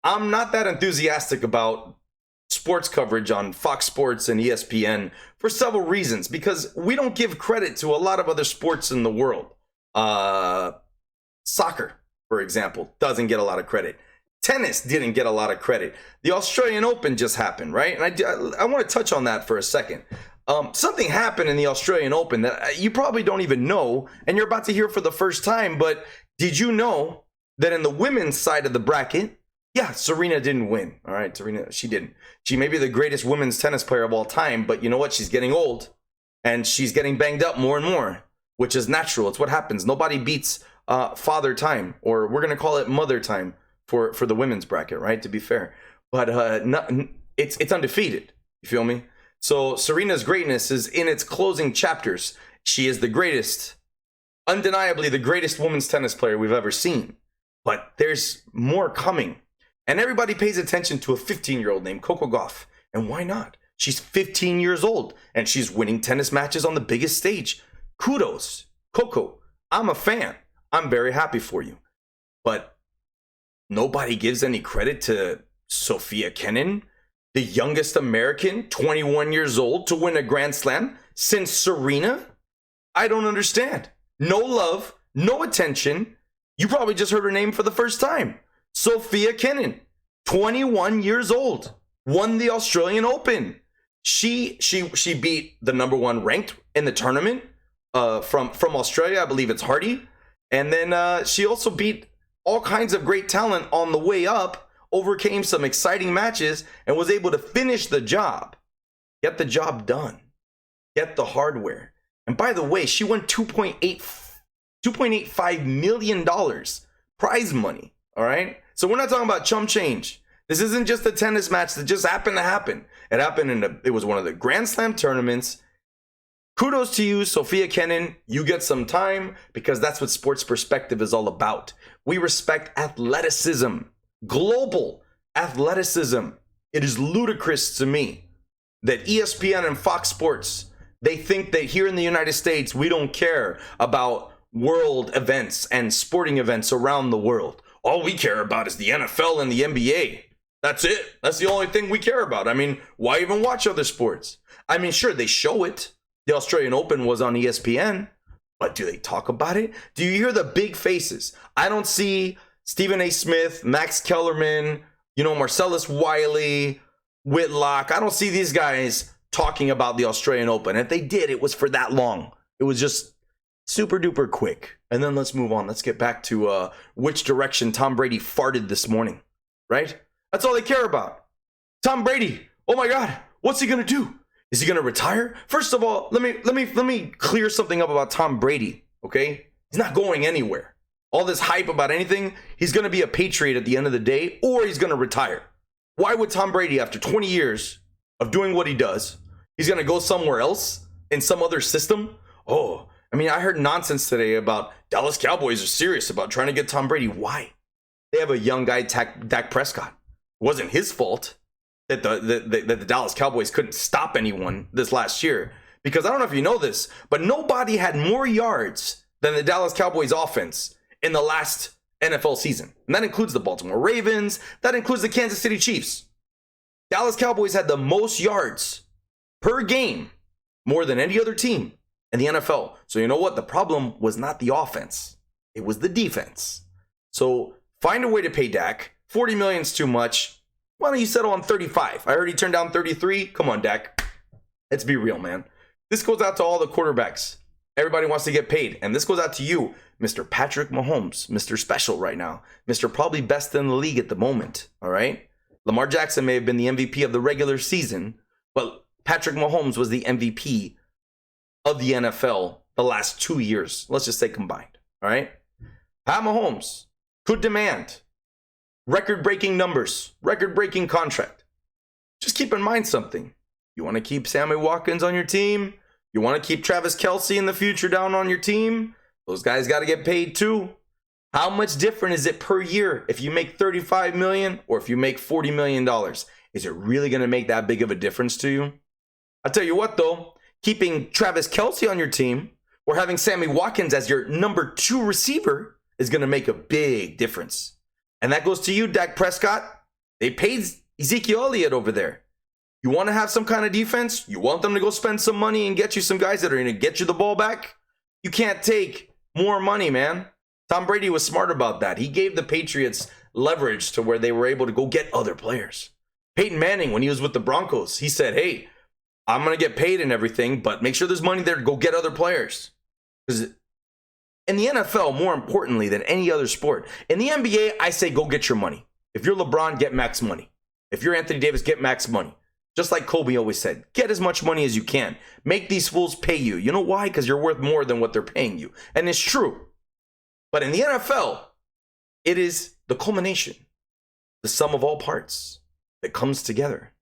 I'm not that enthusiastic about sports coverage on Fox Sports and ESPN for several reasons, because we don't give credit to a lot of other sports in the world. Soccer, for example, doesn't get a lot of credit. Tennis didn't get a lot of credit. The Australian Open just happened, right? And I want to touch on that for a second. Something happened in the Australian Open that you probably don't even know, and you're about to hear for the first time, but did you know that in the women's side of the bracket, yeah, Serena didn't win. All right, Serena, she didn't. She may be the greatest women's tennis player of all time, but you know what? She's getting old, and she's getting banged up more and more, which is natural. It's what happens. Nobody beats father time, or we're going to call it mother time for the women's bracket, right? To be fair. But it's undefeated. You feel me? So Serena's greatness is in its closing chapters. She is the greatest, undeniably the greatest women's tennis player we've ever seen. But there's more coming. And everybody pays attention to a 15-year-old named Coco Gauff. And why not? She's 15 years old, and she's winning tennis matches on the biggest stage. Kudos. Coco, I'm a fan. I'm very happy for you. But nobody gives any credit to Sofia Kenin, the youngest American, 21 years old, to win a Grand Slam since Serena? I don't understand. No love, no attention. You probably just heard her name for the first time. Sofia Kenin, 21 years old, won the Australian Open. She beat the number one ranked in the tournament from Australia. I believe it's Hardy. And then she also beat all kinds of great talent on the way up, overcame some exciting matches, and was able to finish the job. Get the job done. Get the hardware. And by the way, she won $2.85 million prize money. All right? So we're not talking about chump change. This isn't just a tennis match that just happened to happen. It happened it was one of the Grand Slam tournaments. Kudos to you, Sofia Kenin. You get some time, because that's what Sports Perspective is all about. We respect athleticism. Global athleticism. It is ludicrous to me that ESPN and Fox Sports, they think that here in the United States, we don't care about world events and sporting events around the world. All we care about is the NFL and the NBA. That's it. That's the only thing we care about. I mean, why even watch other sports? I mean, sure, they show it. The Australian Open was on ESPN, but do they talk about it? Do you hear the big faces? I don't see Stephen A. Smith, Max Kellerman, Marcellus Wiley, Whitlock. I don't see these guys talking about the Australian Open. If they did, it was for that long. It was just super duper quick. And then let's move on. Let's get back to which direction Tom Brady farted this morning, right? That's all they care about. Tom Brady. Oh my God. What's he going to do? Is he going to retire? First of all, let me clear something up about Tom Brady, okay? He's not going anywhere. All this hype about anything, he's going to be a Patriot at the end of the day, or he's going to retire. Why would Tom Brady, after 20 years of doing what he does, he's going to go somewhere else in some other system? Oh, I mean, I heard nonsense today about Dallas Cowboys are serious about trying to get Tom Brady. Why? They have a young guy, Dak Prescott. It wasn't his fault that the Dallas Cowboys couldn't stop anyone this last year. Because I don't know if you know this, but nobody had more yards than the Dallas Cowboys offense in the last NFL season. And that includes the Baltimore Ravens. That includes the Kansas City Chiefs. Dallas Cowboys had the most yards per game, more than any other team in the NFL. So you know what? The problem was not the offense. It was the defense. So find a way to pay Dak. $40 million is too much. Why don't you settle on 35? I heard he turned down 33. Come on, Dak. Let's be real, man. This goes out to all the quarterbacks. Everybody wants to get paid. And this goes out to you, Mr. Patrick Mahomes, Mr. Special right now, Mr. Probably best in the league at the moment, all right? Lamar Jackson may have been the MVP of the regular season, but Patrick Mahomes was the MVP of the NFL the last 2 years. Let's just say combined, all right? Pat Mahomes could demand record-breaking numbers, record-breaking contract. Just keep in mind something. You want to keep Sammy Watkins on your team? You want to keep Travis Kelce in the future down on your team? Those guys got to get paid too. How much different is it per year if you make $35 million or if you make $40 million? Is it really going to make that big of a difference to you? I'll tell you what though, keeping Travis Kelce on your team or having Sammy Watkins as your number 2 receiver is going to make a big difference. And that goes to you, Dak Prescott. They paid Ezekiel Elliott over there. You want to have some kind of defense? You want them to go spend some money and get you some guys that are going to get you the ball back? You can't take more money, man. Tom Brady was smart about that. He gave the Patriots leverage to where they were able to go get other players. Peyton Manning, when he was with the Broncos, he said, hey, I'm going to get paid and everything, but make sure there's money there to go get other players. Because in the NFL, more importantly than any other sport, in the NBA, I say go get your money. If you're LeBron, get max money. If you're Anthony Davis, get max money. Just like Kobe always said, get as much money as you can. Make these fools pay you. You know why? Because you're worth more than what they're paying you. And it's true. But in the NFL, it is the culmination, the sum of all parts that comes together.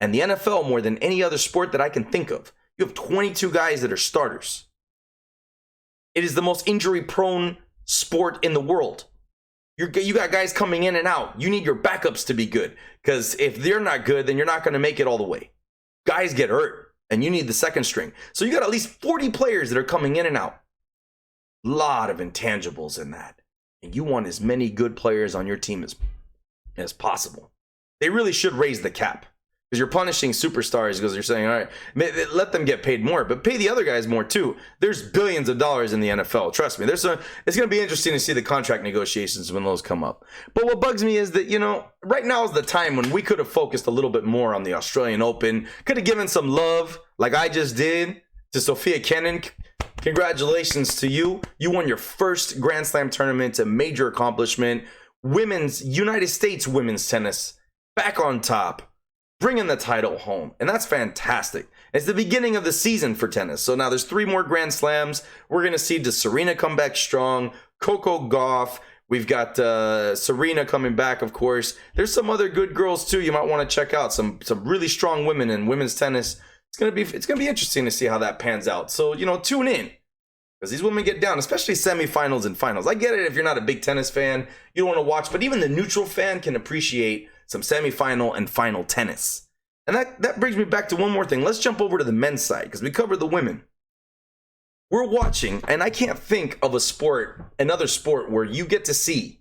And the NFL, more than any other sport that I can think of, you have 22 guys that are starters. It is the most injury-prone sport in the world. You got guys coming in and out. You need your backups to be good. Because if they're not good, then you're not going to make it all the way. Guys get hurt, and you need the second string. So you got at least 40 players that are coming in and out. A lot of intangibles in that. And you want as many good players on your team as possible. They really should raise the cap. Because you're punishing superstars because you're saying, all right, let them get paid more, but pay the other guys more too. There's billions of dollars in the NFL. Trust me. It's going to be interesting to see the contract negotiations when those come up. But what bugs me is that, right now is the time when we could have focused a little bit more on the Australian Open. Could have given some love, like I just did, to Sophia Kenin. Congratulations to you. You won your first Grand Slam tournament, a major accomplishment. United States women's tennis back on top, bringing the title home. And that's fantastic. It's the beginning of the season for tennis. So now there's 3 more Grand Slams. We're going to see Serena come back strong. Coco Gauff. We've got Serena coming back, of course. There's some other good girls, too, you might want to check out. Some really strong women in women's tennis. It's gonna be interesting to see how that pans out. So, tune in. Because these women get down, especially semifinals and finals. I get it if you're not a big tennis fan. You don't want to watch. But even the neutral fan can appreciate some semifinal and final tennis. And that brings me back to one more thing. Let's jump over to the men's side because we covered the women. We're watching, and I can't think of another sport where you get to see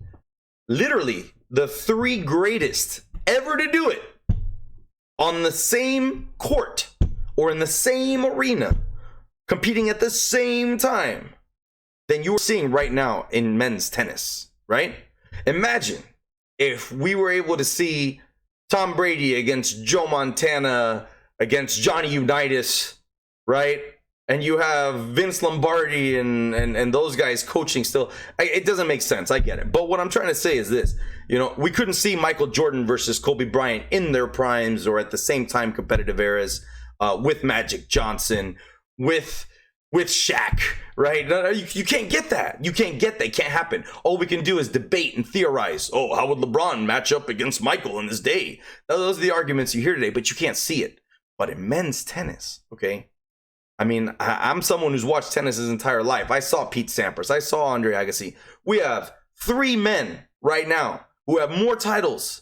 literally the 3 greatest ever to do it on the same court or in the same arena, competing at the same time than you're seeing right now in men's tennis, right? Imagine if we were able to see Tom Brady against Joe Montana, against Johnny Unitas, right? And you have Vince Lombardi and those guys coaching still. It doesn't make sense. I get it. But what I'm trying to say is this. We couldn't see Michael Jordan versus Kobe Bryant in their primes or at the same time competitive eras with Magic Johnson, with Shaq, right? No, you can't get that. You can't get that. It can't happen. All we can do is debate and theorize. Oh, how would LeBron match up against Michael in his day? Those are the arguments you hear today, but you can't see it. But in men's tennis, okay? I mean, I'm someone who's watched tennis his entire life. I saw Pete Sampras. I saw Andre Agassi. We have 3 men right now who have more titles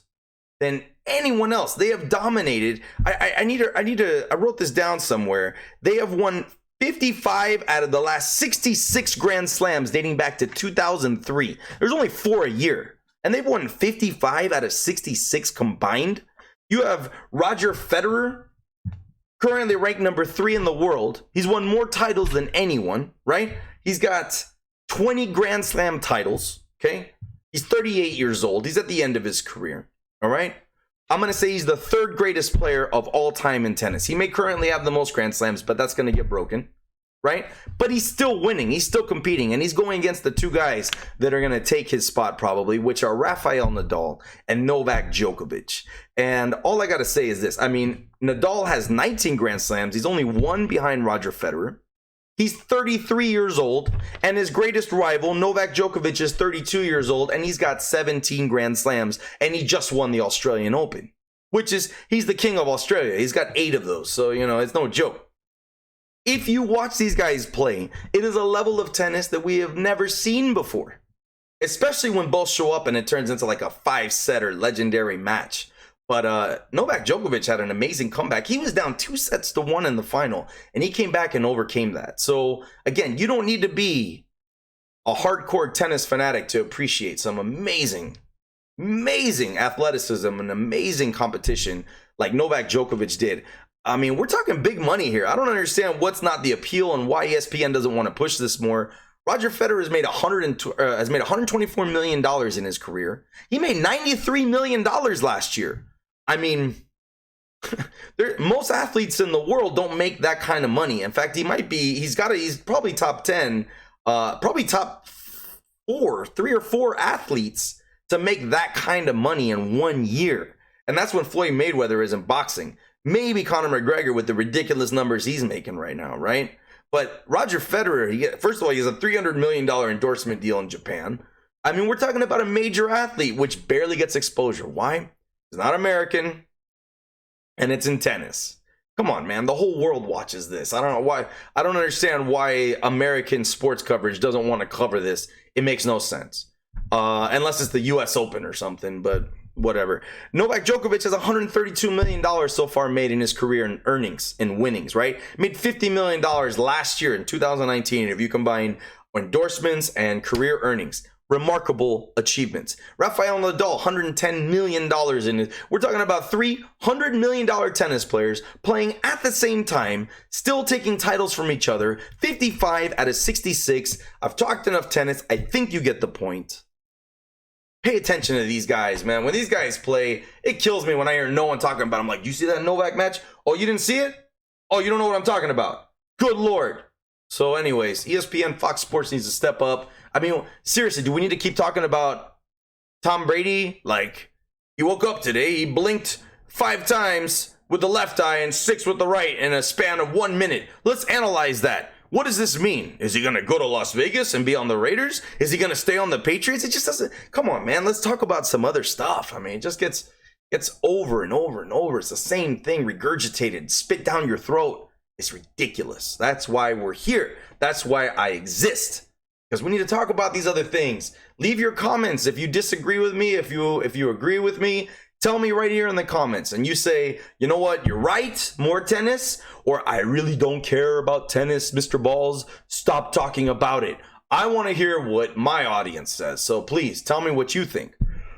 than anyone else. They have dominated. I wrote this down somewhere. They have won 55 out of the last 66 Grand Slams dating back to 2003. There's only 4 a year. And they've won 55 out of 66 combined. You have Roger Federer, currently ranked number 3 in the world. He's won more titles than anyone, right? He's got 20 Grand Slam titles, okay? He's 38 years old. He's at the end of his career, all right? I'm going to say he's the 3rd greatest player of all time in tennis. He may currently have the most Grand Slams, but that's going to get broken, right? But he's still winning. He's still competing, and he's going against the 2 guys that are going to take his spot probably, which are Rafael Nadal and Novak Djokovic. And all I got to say is this. I mean, Nadal has 19 Grand Slams. He's only 1 behind Roger Federer. He's 33 years old, and his greatest rival, Novak Djokovic, is 32 years old, and he's got 17 Grand Slams, and he just won the Australian Open, he's the king of Australia. He's got 8 of those, so, it's no joke. If you watch these guys play, it is a level of tennis that we have never seen before, especially when both show up and it turns into like a 5-setter legendary match. But Novak Djokovic had an amazing comeback. He was down 2-1 in the final, and he came back and overcame that. So, again, you don't need to be a hardcore tennis fanatic to appreciate some amazing amazing athleticism and amazing competition like Novak Djokovic did. I mean, we're talking big money here. I don't understand what's not the appeal and why ESPN doesn't want to push this more. Roger Federer has made $124 million in his career. He made $93 million last year. I mean, most athletes in the world don't make that kind of money. In fact, he's probably top 10, probably top 3 or 4 athletes to make that kind of money in 1 year. And that's when Floyd Mayweather is in boxing. Maybe Conor McGregor with the ridiculous numbers he's making right now, right? But Roger Federer, first of all, he has a $300 million endorsement deal in Japan. I mean, we're talking about a major athlete, which barely gets exposure. Why? He's not American, and it's in tennis. Come on, man. The whole world watches this. I don't know why. I don't understand why American sports coverage doesn't want to cover this. It makes no sense. Unless it's the U.S. Open or something, but whatever. Novak Djokovic has $132 million so far made in his career in earnings and winnings, right? Made $50 million last year in 2019 if you combine endorsements and career earnings. Remarkable achievements. Rafael Nadal, $110 million in it. We're talking about $300 million tennis players playing at the same time, still taking titles from each other. 55 out of 66. I've talked enough tennis. I think you get the point. Pay attention to these guys, man. When these guys play, it kills me when I hear no one talking about it. I'm like, you see that Novak match? Oh, you didn't see it? Oh, you don't know what I'm talking about. Good Lord. So anyways, ESPN, Fox Sports needs to step up. I mean, seriously, do we need to keep talking about Tom Brady? Like, he woke up today, he blinked 5 times with the left eye and 6 with the right in a span of 1 minute. Let's analyze that. What does this mean? Is he going to go to Las Vegas and be on the Raiders? Is he going to stay on the Patriots? It just doesn't. Come on, man. Let's talk about some other stuff. I mean, it just gets over and over and over. It's the same thing regurgitated, spit down your throat. It's ridiculous. That's why we're here. That's why I exist. Because we need to talk about these other things. Leave your comments if you disagree with me, if you agree with me. Tell me right here in the comments, and you say, you know what, you're right, more tennis, or I really don't care about tennis, Mr. Balls, stop talking about it. I want to hear what my audience says, so please tell me what you think.